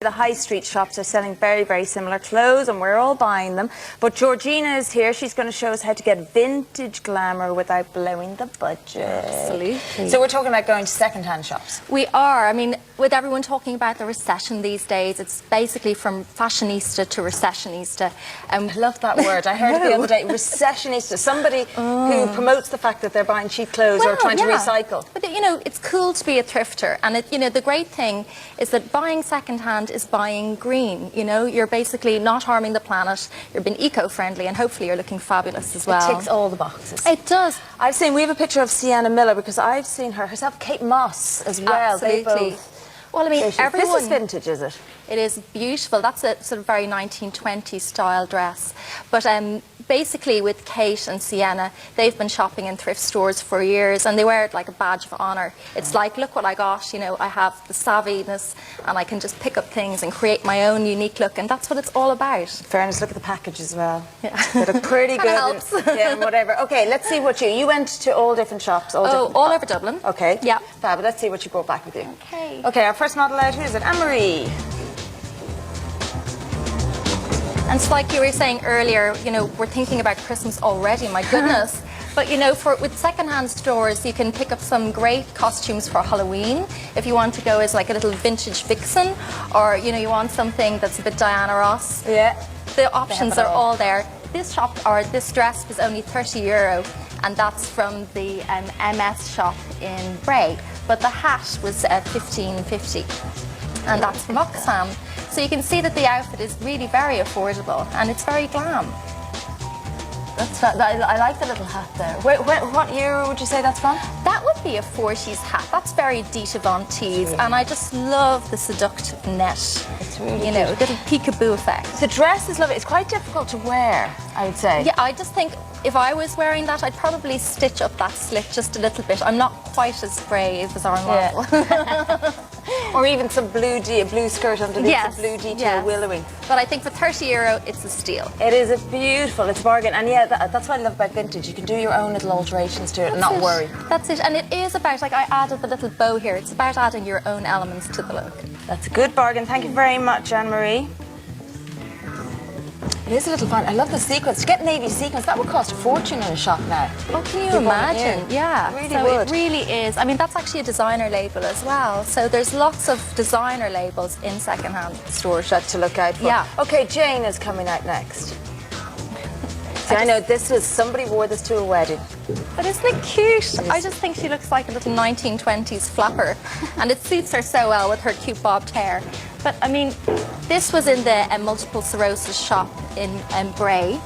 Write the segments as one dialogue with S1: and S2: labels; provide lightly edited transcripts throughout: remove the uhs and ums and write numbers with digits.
S1: the high street shops are selling very, very similar clothes, and we're all buying them. But Georgina is here. She's going to show us how to get vintage glamour without blowing the budget.
S2: Absolutely.
S1: So we're talking about going to second-hand shops.
S2: We are. I mean, with everyone talking about the recession these days, it's basically from fashionista to recessionista.
S1: I love that word. I heard it the other day. Recessionista. Somebody who promotes the fact that they're buying cheap clothes or trying to recycle.
S2: But you know, it's cool to be a thrifter, and you know, the great thing is that buying second-hand is buying green. You know, you're basically not harming the planet. You're being eco-friendly, and hopefully you're looking fabulous as well.
S1: It ticks all the boxes.
S2: It does.
S1: We have a picture of Sienna Miller because I've seen herself, Kate Moss as well.
S2: Absolutely. Well, I mean, everyone...
S1: This is vintage, is it?
S2: It is beautiful. That's a sort of very 1920s style dress. But basically with Kate and Sienna, they've been shopping in thrift stores for years, and they wear it like a badge of honour. It's like, look what I got, you know, I have the savviness and I can just pick up things and create my own unique look, and that's what it's all about.
S1: Fairness, look at the package as well.
S2: Yeah.
S1: They look pretty good.
S2: Helps.
S1: Yeah, and whatever. Okay, let's see what you went to all different shops. All
S2: over Dublin.
S1: Okay.
S2: Yeah.
S1: Fab, let's see what you brought back with you.
S2: Okay.
S1: Okay, our first model out, who is it? Anne-Marie.
S2: And it's like you were saying earlier, you know, we're thinking about Christmas already, my goodness. But you know, with second-hand stores, you can pick up some great costumes for Halloween. If you want to go as like a little vintage vixen, or you know, you want something that's a bit Diana Ross.
S1: Yeah.
S2: The options are all there. This dress was only €30, and that's from the MS shop in Bray. But the hat was $15.50, and that's from Oxfam. So you can see that the outfit is really very affordable, and it's very glam.
S1: I like the little hat there. What year would you say that's from?
S2: That would be a 40s hat. That's very Dita Von Teese, and I just love the seductive net.
S1: It's really
S2: you know, little peekaboo effect.
S1: The dress is lovely. It's quite difficult to wear, I would say.
S2: Yeah, I just think if I was wearing that, I'd probably stitch up that slit just a little bit. I'm not quite as brave as our model.
S1: Yeah. Or even some blue skirt underneath, the blue detail willowing.
S2: But I think for €30, it's a steal.
S1: It is it's a bargain. And yeah, that's what I love about vintage. You can do your own little alterations to it and not worry.
S2: That's it. And it is about, like I added the little bow here, it's about adding your own elements to the look.
S1: That's a good bargain. Thank you very much, Anne-Marie. It is a little fun. I love the sequins. To get navy sequins, that would cost a fortune in a shop now.
S2: Oh, can you imagine? Yeah.
S1: It really would.
S2: It really is. I mean, that's actually a designer label as well. So there's lots of designer labels in second-hand stores.
S1: That to look out for.
S2: Yeah.
S1: Okay, Jane is coming out next. See, I know somebody wore this to a wedding.
S2: But isn't it cute? I just think she looks like a little 1920s flapper, and it suits her so well with her cute bobbed hair. But I mean, this was in the multiple sclerosis shop in Bray,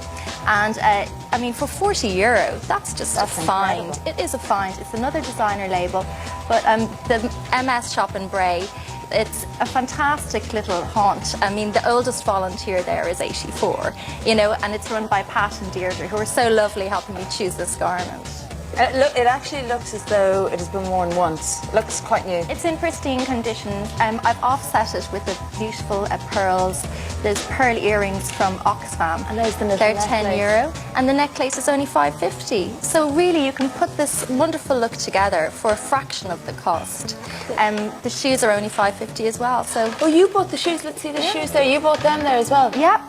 S2: and I mean, for €40, that's a find.
S1: Incredible.
S2: It is a find. It's another designer label, but the MS shop in Bray, it's a fantastic little haunt. I mean, the oldest volunteer there is 84, you know, and it's run by Pat and Deirdre, who are so lovely helping me choose this garment.
S1: It actually looks as though it has been worn once. It looks quite new.
S2: It's in pristine condition. I've offset it with the beautiful pearls. There's pearl earrings from Oxfam.
S1: And there's the little
S2: They're
S1: necklace.
S2: €10, and the necklace is only $5.50. So really, you can put this wonderful look together for a fraction of the cost. The shoes are only $5.50 as well. So.
S1: Oh, you bought the shoes. Let's see the shoes there. You bought them there as well.
S2: Yeah.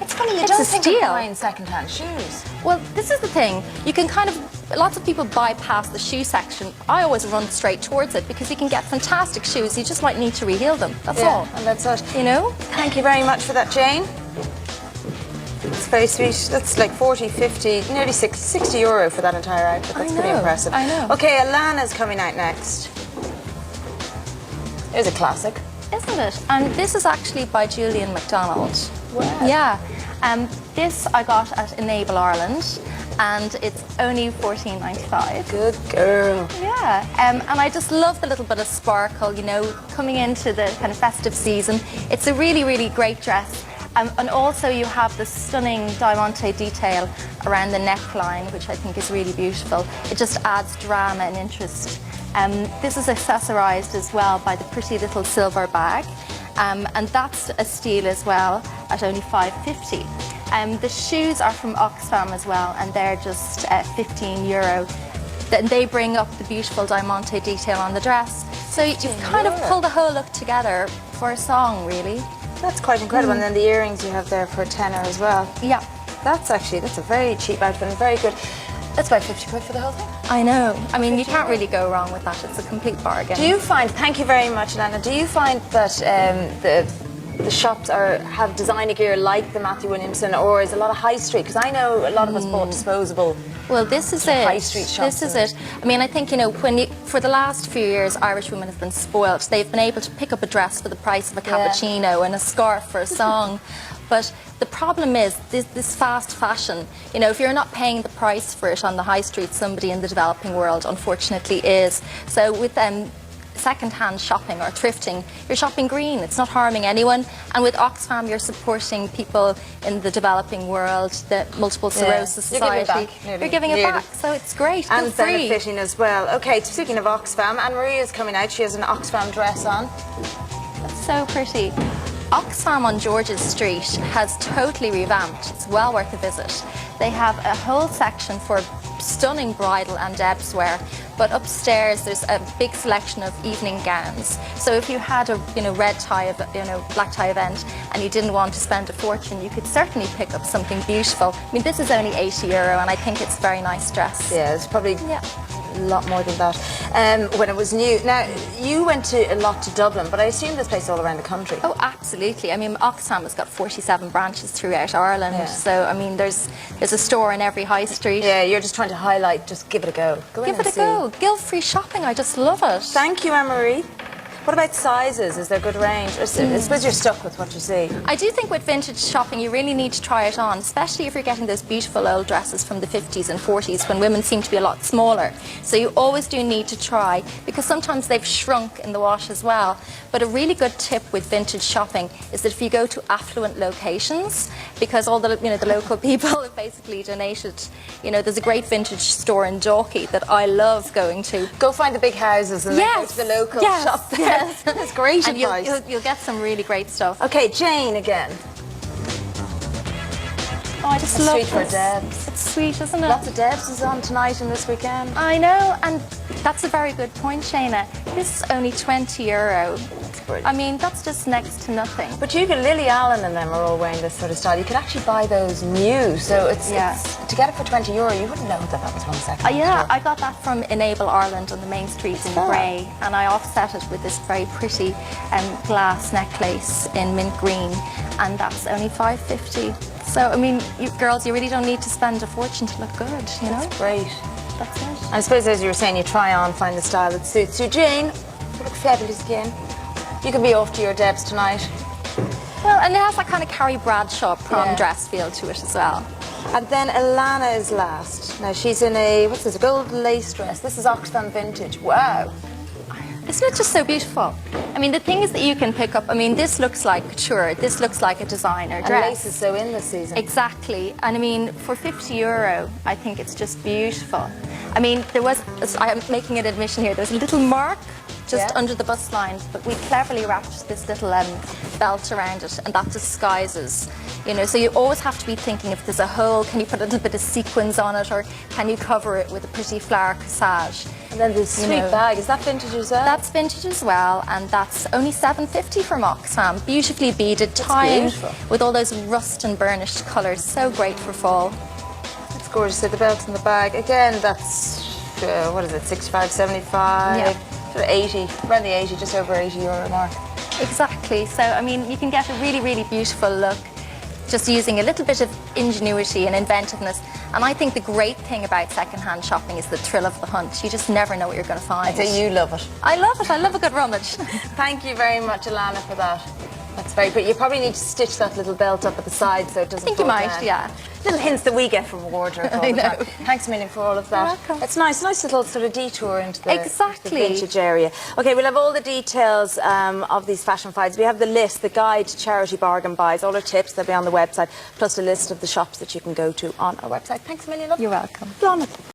S1: It's funny, you
S2: It's
S1: don't
S2: a
S1: think
S2: steal.
S1: of buying second-hand shoes.
S2: Well, this is the thing. You can lots of people bypass the shoe section. I always run straight towards it because you can get fantastic shoes. You just might need to reheel them. That's all.
S1: And that's it.
S2: You know?
S1: Thank you very much for that, Jane. It's very sweet. That's like 40, 50, nearly €60 for that entire outfit. That's pretty impressive.
S2: I know.
S1: Okay, Alana's coming out next. There's a classic.
S2: Isn't it? And this is actually by Julian MacDonald.
S1: Wow.
S2: Yeah. This I got at Enable Ireland, and it's only $14.95.
S1: Good girl.
S2: Yeah. And I just love the little bit of sparkle, you know, coming into the kind of festive season. It's a really, really great dress. And also you have the stunning diamante detail around the neckline, which I think is really beautiful. It just adds drama and interest. This is accessorized as well by the pretty little silver bag, and that's a steal as well at only $5.50. The shoes are from Oxfam as well, and they're just €15. Then they bring up the beautiful diamante detail on the dress. So you've kind of pulled the whole look together for a song, really.
S1: That's quite incredible. And then the earrings you have there for a tenner as well.
S2: Yeah.
S1: That's a very cheap outfit and very good. That's about 50 quid for the whole thing.
S2: I know. I mean, you can't really go wrong with that. It's a complete bargain.
S1: Do you find, thank you very much, Lana, do you find that the shops have designer gear like the Matthew Williamson, or is a lot of high street? Because I know a lot of us bought disposable.
S2: Well, this is it.
S1: High street shops.
S2: This is it. I mean, I think, you know, for the last few years, Irish women have been spoilt. They've been able to pick up a dress for the price of a cappuccino and a scarf for a song. But the problem is this fast fashion. You know, if you're not paying the price for it on the high street, somebody in the developing world unfortunately is. So with second-hand shopping or thrifting, you're shopping green. It's not harming anyone. And with Oxfam, you're supporting people in the developing world, the multiple sclerosis society. You're giving it back. So it's great.
S1: And benefiting as well. Okay, speaking of Oxfam, Anne-Marie is coming out. She has an Oxfam dress on.
S2: That's so pretty. Oxfam on George's Street has totally revamped. It's well worth a visit. They have a whole section for stunning bridal and debs wear, but upstairs there's a big selection of evening gowns. So if you had a red tie, black tie event, and you didn't want to spend a fortune, you could certainly pick up something beautiful. I mean, this is only €80, and I think it's a very nice dress.
S1: Yeah, it's probably a lot more than that when it was new. Now, you went a lot to Dublin, but I assume there's places all around the country.
S2: Oh, absolutely. I mean, Oxfam has got 47 branches throughout Ireland.
S1: Yeah.
S2: So, I mean, there's a store in every high street.
S1: Yeah, you're just trying to highlight, just give it a go.
S2: Give it a go. Guilt-free shopping, I just love it.
S1: Thank you, Anne-Marie. What about sizes? Is there a good range? I suppose you're stuck with what you see.
S2: I do think with vintage shopping you really need to try it on, especially if you're getting those beautiful old dresses from the 50s and 40s when women seem to be a lot smaller. So you always do need to try, because sometimes they've shrunk in the wash as well. But a really good tip with vintage shopping is that if you go to affluent locations, because all the the local people have basically donated, there's a great vintage store in Dalkey that I love going to.
S1: Go find the big houses and then go to the local shop there. Yes. That's great advice.
S2: And you'll get some really great stuff.
S1: Okay, Jane again.
S2: Oh, I just love
S1: sweet for Debs.
S2: It's sweet, isn't it?
S1: Lots of Debs is on tonight and this weekend.
S2: I know, and that's a very good point, Shayna. This is only €20.
S1: That's brilliant.
S2: I mean, that's just next to nothing.
S1: But Lily Allen and them are all wearing this sort of style. You could actually buy those new, so it's to get it for €20, you wouldn't know that was from second.
S2: Yeah, I got that from Enable Ireland on the main street in Bray, and I offset it with this very pretty glass necklace in mint green, and that's only $5.50. So, I mean, you girls, you really don't need to spend a fortune to look good,
S1: That's great.
S2: That's it.
S1: I suppose, as you were saying, you try on, find the style that suits you. Jane, you look fabulous again. You can be off to your Debs tonight.
S2: Well, and it has that kind of Carrie Bradshaw prom dress feel to it as well.
S1: And then Alana is last. Now, she's in a gold lace dress. This is Oxfam vintage. Wow.
S2: Isn't it just so beautiful? I mean, the things that you can pick up, I mean, this looks like couture, this looks like a designer dress.
S1: And lace is so in this season.
S2: Exactly. And I mean, for €50, I think it's just beautiful. I mean, I'm making an admission here, there's a little mark just under the bust line, but we cleverly wrapped this little belt around it, and that disguises, so you always have to be thinking, if there's a hole, can you put a little bit of sequins on it, or can you cover it with a pretty flower corsage?
S1: And then the sweet bag, is that vintage as well?
S2: That's vintage as well, and that's only $7.50 from Oxfam. Beautifully beaded, tying with all those rust and burnished colours. So great for fall.
S1: It's gorgeous. So the belt and the bag. Again, that's, what is it, 65, 75?
S2: Yeah.
S1: Sort of 80, around the 80, just over €80 mark.
S2: Exactly. So, I mean, you can get a really, really beautiful look just using a little bit of ingenuity and inventiveness. And I think the great thing about second-hand shopping is the thrill of the hunt. You just never know what you're going to find.
S1: I say you love it.
S2: I love it. I love a good rummage.
S1: Thank you very much, Alana, for that. That's very pretty. You probably need to stitch that little belt up at the side so it doesn't fall down.
S2: I think you might, yeah.
S1: Little hints that we get from a wardrobe all the time. Thanks a million for all of that.
S2: You're welcome.
S1: It's nice little sort of detour into the vintage area. Okay, we'll have all the details of these fashion finds. We have the list, the guide to charity bargain buys, all our tips, they'll be on the website, plus a list of the shops that you can go to on our website. Thanks a million.
S2: You're welcome.
S1: Go on.